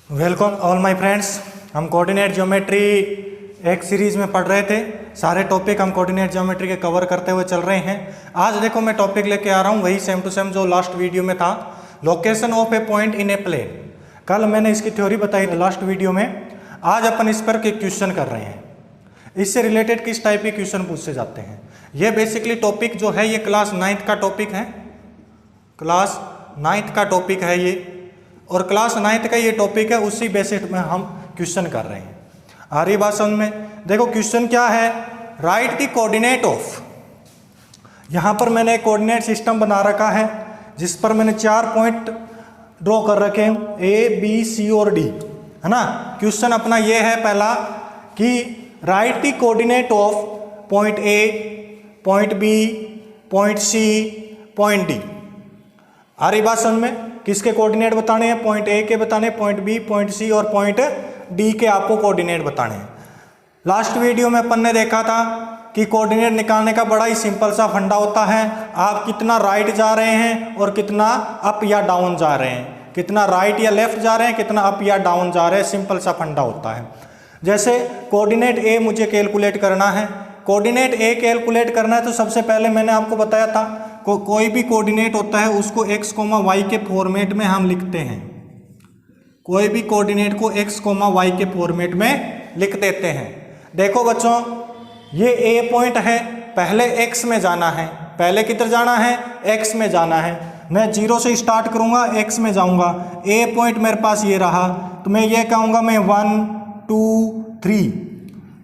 Welcome all my friends. हम coordinate geometry एक series में पढ़ रहे थे। सारे टॉपिक हम कोऑर्डिनेट ज्योमेट्री के कवर करते हुए चल रहे हैं। आज देखो मैं टॉपिक लेके आ रहा हूँ वही सेम टू सेम जो लास्ट वीडियो में था, location of a point in a plane. कल मैंने इसकी थ्योरी बताई थी लास्ट वीडियो में। आज अपन इस पर के क्वेश्चन कर रहे हैं। इससे रिलेटेड किस टाइप के क्वेश्चन पूछे जाते हैं। ये बेसिकली टॉपिक जो है ये क्लास 9th का टॉपिक है। क्लास 9th का टॉपिक है ये, और क्लास 9th का ये टॉपिक है, उसी बेसिस में हम क्वेश्चन कर रहे हैं। आ रही बात समझ में। देखो क्वेश्चन क्या है, राइट द कोऑर्डिनेट ऑफ। यहाँ पर मैंने एक कोऑर्डिनेट सिस्टम बना रखा है जिस पर मैंने 4 पॉइंट ड्रॉ कर रखे हैं, ए बी सी और डी, है ना। क्वेश्चन अपना ये है पहला कि right the coordinate of point A, point B, point C, point D. आ रही बात समझ में। किसके कोऑर्डिनेट बताने हैं, पॉइंट ए के बताने, पॉइंट बी, पॉइंट सी और पॉइंट डी के आपको कोऑर्डिनेट बताने हैं। लास्ट वीडियो में अपन ने देखा था कि कोऑर्डिनेट निकालने का बड़ा ही सिंपल सा फंडा होता है। आप कितना राइट जा रहे हैं और कितना अप या डाउन जा रहे हैं, कितना राइट या लेफ्ट जा रहे हैं, कितना अप या डाउन जा रहे हैं, सिंपल सा फंडा होता है। जैसे कोऑर्डिनेट ए मुझे कैलकुलेट करना है, कोऑर्डिनेट ए कैलकुलेट करना है तो सबसे पहले मैंने आपको बताया था कोई भी कोऑर्डिनेट होता है उसको x, y के फॉर्मेट में हम लिखते हैं। कोई भी कोऑर्डिनेट को x, y के फॉर्मेट में लिख देते हैं। देखो बच्चों, ये A पॉइंट है, पहले x में जाना है। पहले किधर जाना है, x में जाना है। मैं 0 से स्टार्ट करूंगा, x में जाऊंगा। A पॉइंट मेरे पास ये रहा, तो मैं ये कहूँगा मैं 1 2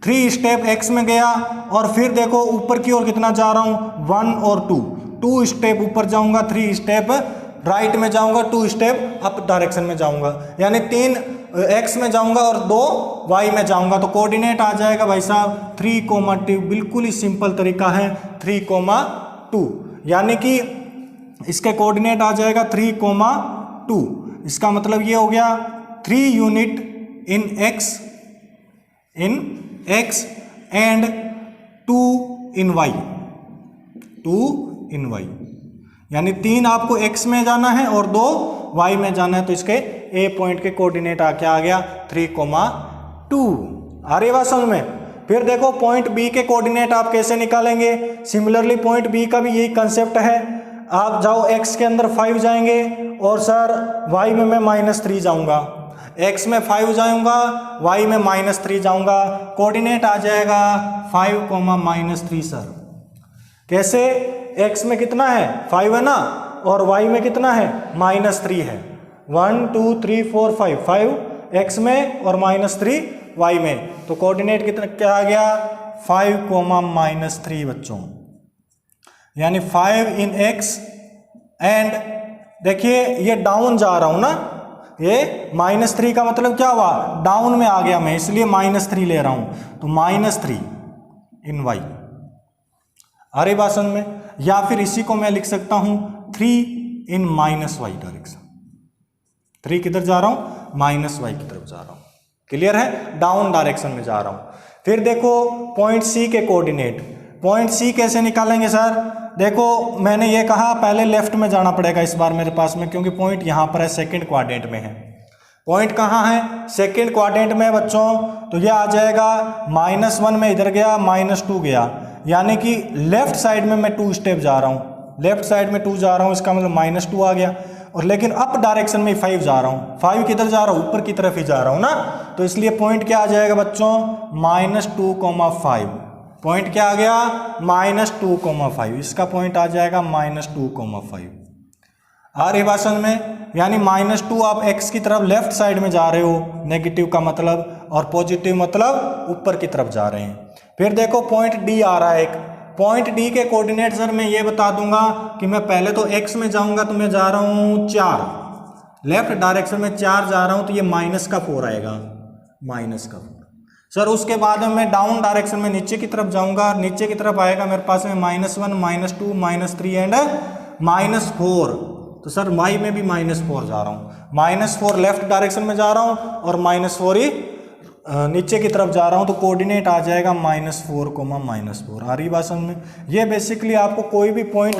3 स्टेप x में गया, और फिर देखो ऊपर की ओर कितना जा रहा हूँ, 1 और 2 स्टेप ऊपर जाऊंगा, 3 स्टेप राइट में जाऊंगा, 2 स्टेप अप डायरेक्शन में जाऊंगा, यानी 3 x में जाऊंगा और 2 y में जाऊंगा। तो कोऑर्डिनेट आ जाएगा भाई साहब 3,2। बिल्कुल ही सिंपल तरीका है, 3,2, यानी कि इसके कोऑर्डिनेट आ जाएगा 3,2। इसका मतलब ये हो गया 3 unit in x and 2 in y, 2 in y, यानी 3 आपको x में जाना है और 2 y में जाना है। तो इसके a पॉइंट के कोऑर्डिनेट आके आ गया 3,2। आ रही बात समझ में। फिर देखो पॉइंट b के कोऑर्डिनेट आप कैसे निकालेंगे। सिमिलरली पॉइंट b का भी यही कंसेप्ट है। आप जाओ x के अंदर 5 जाएंगे और सर y में मैं -3 जाऊंगा, x में 5 जाऊंगा, y में -3 जाऊंगा। कोऑर्डिनेट आ जाएगा 5,-3 सर। कैसे, x में कितना है 5 है ना, और y में कितना है -3 है। 1 2 3 4 5 x में और -3 y में। तो कोऑर्डिनेट कितना क्या आ गया, 5,-3 बच्चों, यानी 5 इन x एंड देखिए ये डाउन जा रहा हूं ना, ये -3 का मतलब क्या हुआ, डाउन में आ गया मैं, इसलिए -3 ले रहा हूं। तो -3 इन y। आ रही बात समझ में। या फिर इसी को मैं लिख सकता हूं 3 इन -y डायरेक्शन। 3 किधर जा रहा हूं, -y की तरफ जा रहा हूं। क्लियर है, डाउन डायरेक्शन में जा रहा हूं। फिर देखो पॉइंट सी के कोऑर्डिनेट। पॉइंट सी कैसे निकालेंगे सर। देखो मैंने ये कहा पहले लेफ्ट में जाना पड़ेगा इस बार मेरे पास में, क्योंकि पॉइंट यहां पर है, सेकंड क्वाड्रेंट में है। पॉइंट कहाँ है, सेकंड क्वाड्रेंट में बच्चों। तो ये आ जाएगा -1 में इधर गया, -2 गया, यानी कि लेफ्ट साइड में मैं 2 स्टेप जा रहा हूँ। लेफ्ट साइड में 2 जा रहा हूँ, इसका मतलब -2 आ गया। और लेकिन अप डायरेक्शन में 5 जा रहा हूँ। 5 किधर जा रहा हूँ, ऊपर की तरफ ही जा रहा हूँ ना। तो इसलिए पॉइंट क्या आ जाएगा बच्चों, -2,5। पॉइंट क्या आ गया, -2,5। इसका पॉइंट आ जाएगा -2,5। आ रही बात समझ में। यानी -2 आप x की तरफ लेफ्ट साइड में जा रहे हो, नेगेटिव का मतलब, और पॉजिटिव मतलब ऊपर की तरफ जा रहे हैं। फिर देखो पॉइंट डी आ रहा है एक। पॉइंट डी के कोऑर्डिनेट सर मैं ये बता दूंगा कि मैं पहले तो x में जाऊंगा, तो मैं जा रहा हूँ 4, लेफ्ट डायरेक्शन में 4 जा रहा हूँ, तो ये -4 आएगा, -4 सर। उसके बाद में मैं डाउन डायरेक्शन में नीचे की तरफ जाऊंगा, नीचे की तरफ आएगा मेरे पास में -1 -2 -3 एंड -4। तो सर y में भी -4 जा रहा हूँ, -4 लेफ्ट डायरेक्शन में जा रहा हूँ और -4 ही नीचे की तरफ जा रहा हूँ। तो कोऑर्डिनेट आ जाएगा -4,-4। आ रही बात समझ में। ये बेसिकली आपको कोई भी पॉइंट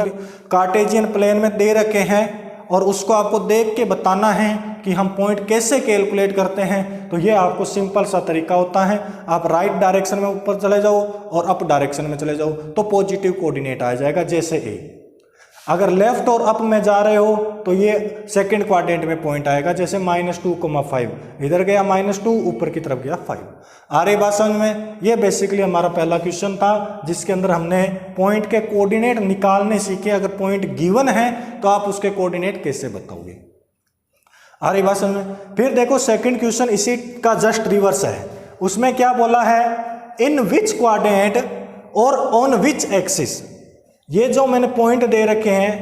कार्टेशियन प्लेन में दे रखे हैं और उसको आपको देख के बताना है कि हम पॉइंट कैसे कैलकुलेट करते हैं, तो ये आपको सिंपल सा तरीका होता है। आप राइट डायरेक्शन में ऊपर चले जाओ और अप डायरेक्शन में चले जाओ तो पॉजिटिव कोऑर्डिनेट आ जाएगा, जैसे ए। अगर लेफ्ट और अप में जा रहे हो तो ये सेकंड क्वाड्रेंट में पॉइंट आएगा, जैसे -2,5 इधर गया -2, ऊपर की तरफ गया 5। आ रही बात समझ में? ये बेसिकली हमारा पहला क्वेश्चन था जिसके अंदर हमने पॉइंट के कोऑर्डिनेट निकालने सीखे। अगर पॉइंट गिवन है तो आप उसके कोऑर्डिनेट कैसे बताओगे। आ रही बात समझ में? फिर देखो सेकंड क्वेश्चन इसी का जस्ट रिवर्स है। उसमें क्या बोला है, इन विच क्वाड्रेंट और ऑन विच एक्सिस। ये जो मैंने पॉइंट दे रखे हैं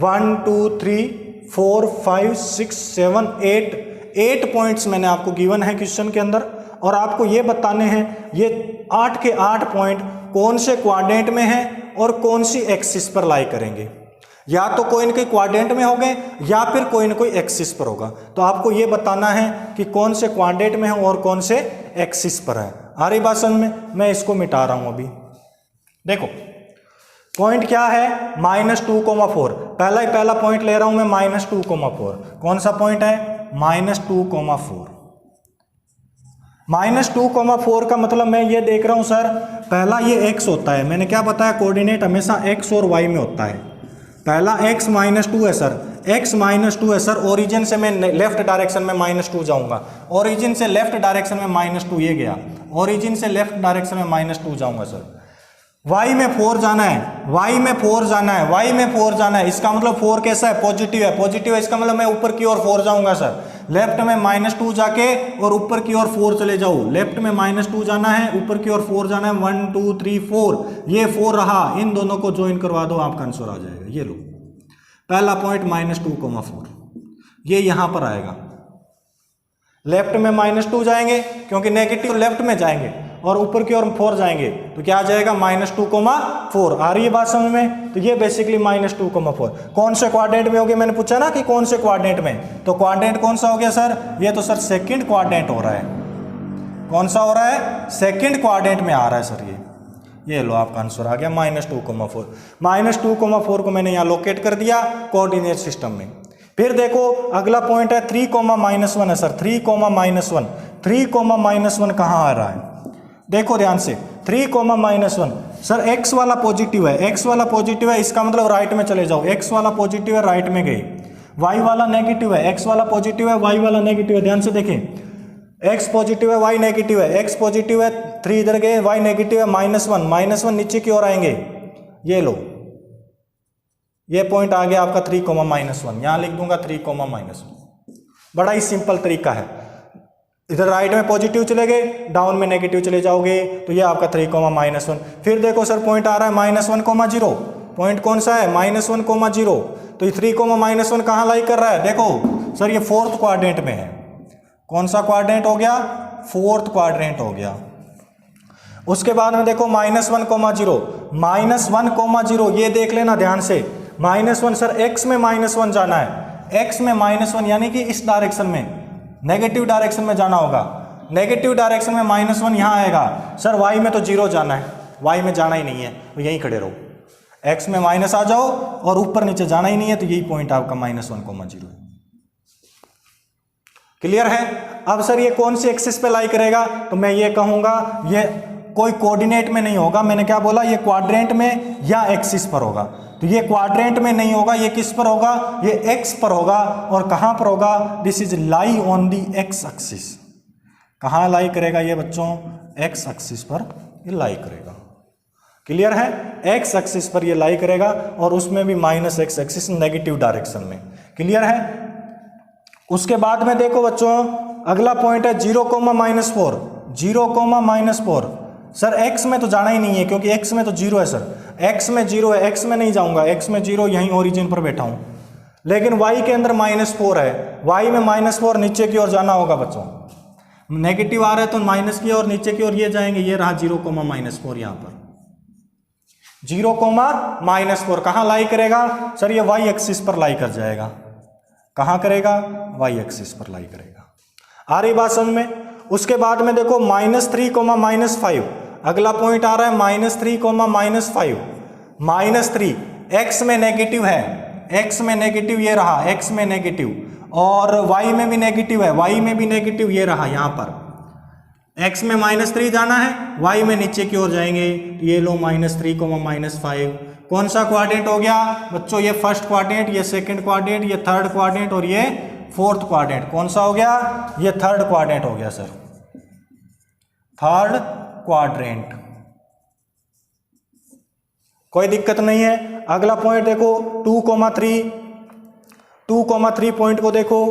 1 2 3 4 5 6 7 8 पॉइंट्स मैंने आपको गिवन है क्वेश्चन के अंदर, और आपको ये बताने हैं ये 8 के 8 पॉइंट कौन से क्वाड्रेंट में हैं और कौन सी एक्सिस पर लाई करेंगे। या तो कोई न कोई क्वाड्रेंट में होंगे या फिर कोई न कोई एक्सिस पर होगा। तो आपको ये बताना है कि कौन से क्वाड्रेंट में है और कौन से एक्सिस पर है। आ रही बात समझ में? मैं इसको मिटा रहा हूं अभी। देखो पॉइंट क्या है, -2,4। पहला पॉइंट ले रहा हूं मैं -2,4। कौन सा पॉइंट है, -2,4। -2,4 का मतलब मैं ये देख रहा हूं सर, पहला ये x होता है। मैंने क्या बताया, कोऑर्डिनेट हमेशा x और y में होता है। पहला x -2 है सर, x -2 है सर। ओरिजिन से मैं लेफ्ट डायरेक्शन में -2 जाऊंगा, ओरिजिन से लेफ्ट डायरेक्शन में -2 ये गया, ओरिजिन से लेफ्ट डायरेक्शन में -2 जाऊंगा सर। y में 4 जाना है, y में 4 जाना है, y में 4 जाना है। इसका मतलब 4 कैसा है, पॉजिटिव है, पॉजिटिव है। इसका मतलब मैं ऊपर की ओर 4 जाऊंगा सर। लेफ्ट में -2 जाके और ऊपर की ओर 4 चले जाओ। लेफ्ट में -2 जाना है, ऊपर की ओर 4 जाना है। 1 2 3 4, ये 4 रहा, इन दोनों को ज्वाइन करवा दो, आपका आंसर आ जाएगा। ये लो पहला पॉइंट -2,4, ये यहां पर आएगा। लेफ्ट में -2 जाएंगे क्योंकि नेगेटिव लेफ्ट में जाएंगे, और ऊपर की ओर 4 जाएंगे तो क्या आ जाएगा, -2,4। आ रही है बात समझ में? तो ये बेसिकली -2,4 कौन से क्वाड्रेंट में हो गया, मैंने पूछा ना कि कौन से क्वाड्रेंट में, तो क्वाड्रेंट कौन सा हो गया सर, ये तो सर सेकंड क्वाड्रेंट हो रहा है। कौन सा हो रहा है, सेकंड क्वाड्रेंट में आ रहा है सर। ये लो आपका आंसर आ गया -2,4। -2,4 को मैंने यहाँ लोकेट कर दिया कोऑर्डिनेट सिस्टम में। फिर देखो अगला पॉइंट है 3,-1 है सर। 3,-1, 3,-1 कहाँ आ रहा है, देखो ध्यान से। 3,-1 सर, x वाला पॉजिटिव है, x वाला पॉजिटिव है, इसका मतलब राइट में चले जाओ। x वाला पॉजिटिव है, राइट में गए। y वाला नेगेटिव है, x वाला पॉजिटिव है, y वाला नेगेटिव है। ध्यान से देखें, x पॉजिटिव है, y नेगेटिव है। x पॉजिटिव है, 3 इधर गए, y नेगेटिव है, -1 नीचे की ओर आएंगे। ये लो, ये पॉइंट आ गया आपका 3,-1। यहां लिख दूंगा 3,-1। बड़ा ही सिंपल तरीका है। इधर राइट में पॉजिटिव चले गए, डाउन में नेगेटिव चले जाओगे, तो ये आपका 3,-1। फिर देखो सर पॉइंट आ रहा है -1,0। पॉइंट कौन सा है, -1,0। तो ये 3,-1 कहाँ लाई कर रहा है, देखो सर ये 4th क्वाड्रेंट में है। कौन सा क्वाड्रेंट हो गया, 4th क्वाड्रेंट हो गया। उसके बाद में देखो -1,0, -1,0 ये देख लेना ध्यान से। -1 सर, x में -1 जाना है, x में -1 यानी कि इस डायरेक्शन में, नेगेटिव डायरेक्शन में जाना होगा। नेगेटिव डायरेक्शन में -1 यहाँ आएगा सर। y में तो 0 जाना है, y में जाना ही नहीं है, तो यहीं खड़े रहो। x में माइनस आ जाओ और ऊपर नीचे जाना ही नहीं है, तो यही पॉइंट आपका -1,0 है। क्लियर है? अब सर ये कौन सी एक्सिस पे लाई करेगा, तो मैं ये कहूंगा ये कोई कोऑर्डिनेट में नहीं होगा। मैंने क्या बोला, ये क्वाड्रेंट में या एक्सिस पर होगा। तो ये क्वाड्रेंट में नहीं होगा, ये किस पर होगा, ये एक्स पर होगा। और कहां पर होगा, this is lie on the x axis. कहां लाई करेगा ये बच्चों, एक्स एक्सिस पर ये लाई करेगा। क्लियर है? एक्स एक्सिस पर ये लाई करेगा, और उसमें भी -x एक्सिस नेगेटिव डायरेक्शन में। क्लियर है? उसके बाद में देखो बच्चों अगला पॉइंट है 0,-4। 0,-4 सर x में तो जाना ही नहीं है क्योंकि x में तो 0 है सर। x में 0 है, x में नहीं जाऊंगा, x में 0 यहीं ओरिजिन पर बैठा हूं। लेकिन y के अंदर -4 है, y में -4 नीचे की ओर जाना होगा बच्चों। नेगेटिव आ रहा है तो माइनस की ओर, नीचे की ओर ये जाएंगे। ये रहा 0,-4 यहां पर। 0,-4 कहां लाई करेगा सर, ये y एक्सिस पर लाई कर जाएगा। कहां करेगा, y एक्सिस पर लाई करेगा। आ रही बात समझ में? उसके बाद में देखो -3,-5 अगला पॉइंट आ रहा है -3,-5। -3 x में नेगेटिव है, x में नेगेटिव ये रहा, x में नेगेटिव, और y में भी नेगेटिव है, y में भी नेगेटिव, ये रहा यहाँ पर x में -3 जाना है, y में नीचे की ओर जाएंगे, ये लो -3, -5। कौन सा क्वाड्रेंट हो गया बच्चों? ये फर्स्ट क्वाड्रेंट, ये सेकंड क्वाड्रेंट, ये थर्ड क्वाड्रेंट और ये फोर्थ क्वाड्रेंट। कौन सा हो गया? ये थर्ड क्वाड्रेंट हो गया सर, थर्ड क्वाड्रेंट। कोई दिक्कत नहीं है। अगला पॉइंट देखो 2,3, 2,3 पॉइंट को देखो,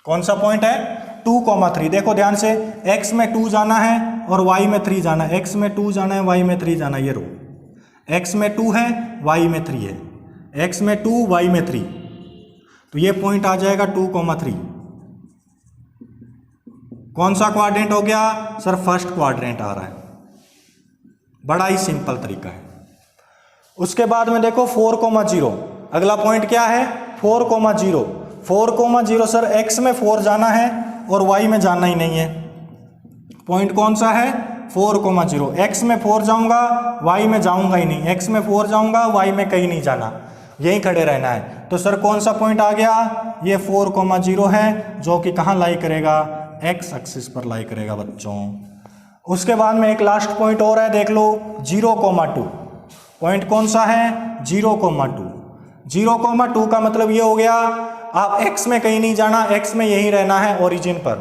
कौन सा पॉइंट है? 2,3। देखो ध्यान से, x में 2 जाना है और y में 3 जाना है, x में 2 जाना है, y में 3 जाना है। ये रो x में 2 है, y में 3 है, x में 2, y में 3, तो ये पॉइंट आ जाएगा 2,3। कौन सा क्वाड्रेंट हो गया सर? फर्स्ट क्वाड्रेंट आ रहा है। बड़ा ही सिंपल तरीका है। उसके बाद में देखो 4,0। अगला पॉइंट क्या है? 4,0। 4,0 सर, x में 4 जाना है और y में जाना ही नहीं है। पॉइंट कौन सा है? 4,0। x में 4 जाऊंगा, y में जाऊंगा ही नहीं, x में 4 जाऊंगा, y में कहीं नहीं जाना, यहीं खड़े रहना है। तो सर कौन सा पॉइंट आ गया? ये 4,0 है, जो कि कहाँ लाई करेगा? x एक्सिस पर लाई करेगा बच्चों। उसके बाद में एक लास्ट पॉइंट और है, देख लो 0,2। पॉइंट कौन सा है? 0,2। 0,2 का मतलब ये हो गया, आप x में कहीं नहीं जाना, x में यहीं रहना है ओरिजिन पर,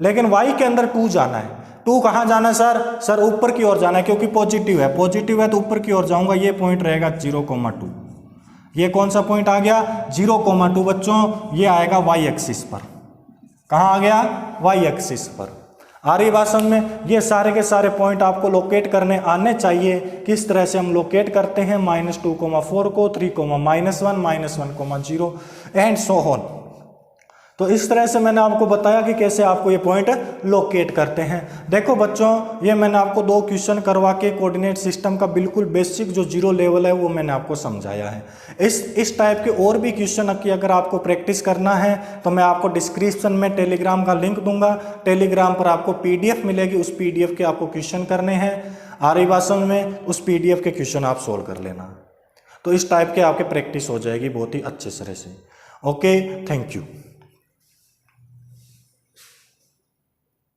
लेकिन y के अंदर 2 जाना है। 2 कहाँ जाना है सर? सर ऊपर की ओर जाना है, क्योंकि पॉजिटिव है, पॉजिटिव है तो ऊपर की ओर जाऊंगा। ये पॉइंट रहेगा 0,2। ये कौन सा पॉइंट आ गया? 0,2 बच्चों, ये आएगा y एक्सिस पर। कहाँ आ गया? y एक्सिस पर। आ रही बात समझ में? ये सारे के सारे पॉइंट आपको लोकेट करने आने चाहिए। किस तरह से हम लोकेट करते हैं -2,4 को, 3,-1, -1,0 एंड सो ऑन। तो इस तरह से मैंने आपको बताया कि कैसे आपको ये पॉइंट लोकेट करते हैं। देखो बच्चों, ये मैंने आपको 2 क्वेश्चन करवा के कोऑर्डिनेट सिस्टम का बिल्कुल बेसिक जो 0 लेवल है वो मैंने आपको समझाया है। इस टाइप के और भी क्वेश्चन की अगर आपको प्रैक्टिस करना है तो मैं आपको डिस्क्रिप्शन में टेलीग्राम का लिंक दूंगा। टेलीग्राम पर आपको PDF मिलेगी, उस PDF के आपको क्वेश्चन करने हैं। आ रही बात समझ में? उस PDF के क्वेश्चन आप सोल्व कर लेना, तो इस टाइप के आपके प्रैक्टिस हो जाएगी बहुत ही अच्छे तरह से। Okay, thank you.